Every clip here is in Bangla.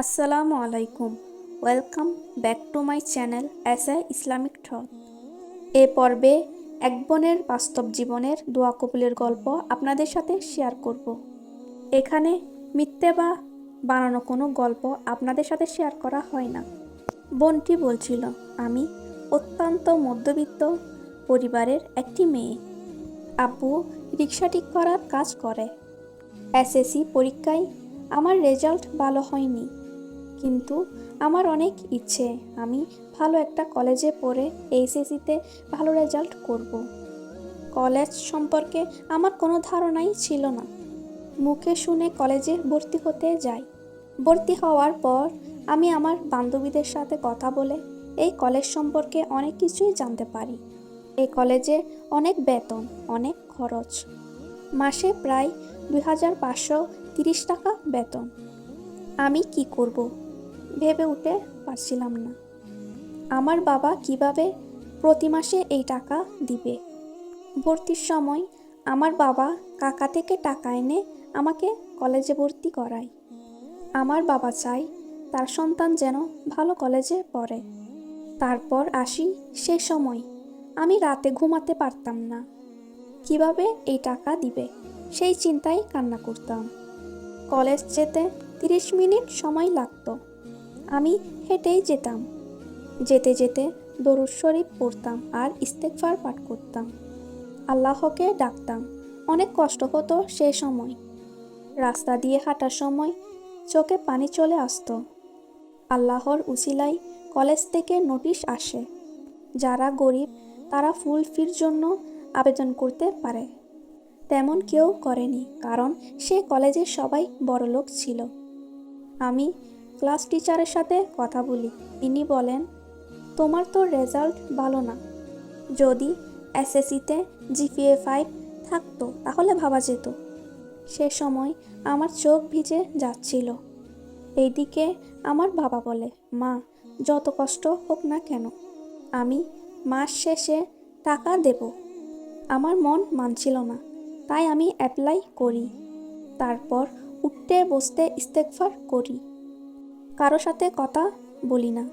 আসসালামু আলাইকুম। Welcome back to my channel as a Islamic throat. এ পর্বে এক বোনের বাস্তব জীবনের দোয়া কবুলের গল্প আপনাদের সাথে শেয়ার করব। এখানে মিথ্যে বা বানানো কোনো গল্প আপনাদের সাথে শেয়ার করা হয় না। বোনটি বলছিল, আমি অত্যন্ত মধ্যবিত্ত পরিবারের একটি মেয়ে। আব্বু রিক্সা ঠিক করার কাজ করে। এসএসসি পরীক্ষায় আমার রেজাল্ট ভালো হয়নি, কিন্তু আমার অনেক ইচ্ছে আমি ভালো একটা কলেজে পড়ে এইচএসসিতে ভালো রেজাল্ট করব। কলেজ সম্পর্কে আমার কোনো ধারণাই ছিল না। মুখে শুনে কলেজে ভর্তি হতে যাই। ভর্তি হওয়ার পর আমি আমার বান্ধবীদের সাথে কথা বলে এই কলেজ সম্পর্কে অনেক কিছুই জানতে পারি। এই কলেজে অনেক বেতন, অনেক খরচ। মাসে প্রায় 2530 টাকা বেতন। আমি কি করব ভেবে উঠতে পারছিলাম না। আমার বাবা কিভাবে প্রতি মাসে এই টাকা দিবে। ভর্তির সময় আমার বাবা কাকা থেকে টাকা এনে আমাকে কলেজে ভর্তি করায়। আমার বাবা চায় তার সন্তান যেন ভালো কলেজে পড়ে। তারপর আসি সে সময়, আমি রাতে ঘুমাতে পারতাম না। কিভাবে এই টাকা দিবে সেই চিন্তায় কান্না করতাম। কলেজ যেতে 30 মিনিট সময় লাগতো। আমি হেঁটেই যেতাম। যেতে যেতে দরুদ শরীফ পড়তাম আর ইস্তেগফার পাঠ করতাম। আল্লাহকে ডাকতাম। অনেক কষ্ট হতো সে সময়। রাস্তা দিয়ে হাঁটার সময় চোখে পানি চলে আসতো। আল্লাহর উসিলায় কলেজ থেকে নোটিশ আসে, যারা গরিব তারা ফুল ফির জন্য আবেদন করতে পারে। তেমন কেউ করেনি, কারণ সে কলেজে সবাই বড়লোক ছিল। আমি ক্লাস টিচারের সাথে কথা বলি। তিনি বলেন, তোমার তো রেজাল্ট ভালো না। যদি এসএসসিতে জিপিএ 5 থাকতো তাহলে ভাবা যেত। সে সময় আমার চোখ ভিজে যাচ্ছিল। এইদিকে আমার বাবা বলে, মা, যত কষ্ট হোক না কেন আমি মাস শেষে টাকা দেব। আমার মন মানছিল না, তাই আমি অ্যাপ্লাই করি। তারপর উঠতে বসতে ইস্তেগফার করি। কারো সাথে কথা বলি না,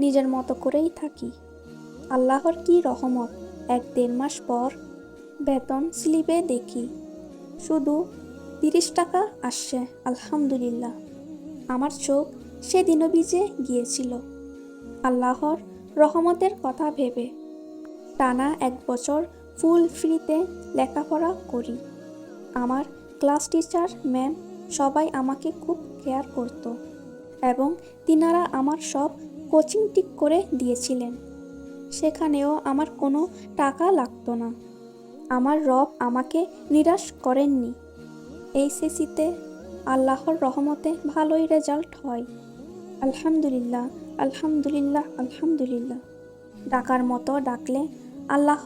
নিজের মতো করেই থাকি। আল্লাহর কি রহমত, 1-1.5 মাস পর বেতন স্লিপে দেখি শুধু 30 টাকা আসছে। আলহামদুলিল্লাহ। আমার চোখ সেদিনও ভিজে গিয়েছিল আল্লাহর রহমতের কথা ভেবে। টানা 1 বছর ফুল ফ্রিতে লেখাপড়া করি। আমার ক্লাস টিচার ম্যাম সবাই আমাকে খুব কেয়ার করত এবং তিনারা আমার সব কোচিং ঠিক করে দিয়েছিলেন। সেখানেও আমার কোনো টাকা লাগতো না। আমার রব আমাকে নিরাশ করেননি। এইচএসসিতে আল্লাহর রহমতে ভালোই রেজাল্ট হয়। আলহামদুলিল্লাহ, আলহামদুলিল্লাহ, আলহামদুলিল্লাহ। ডাকার মতো ডাকলে আল্লাহ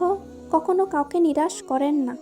কখনো কাউকে নিরাশ করেন না।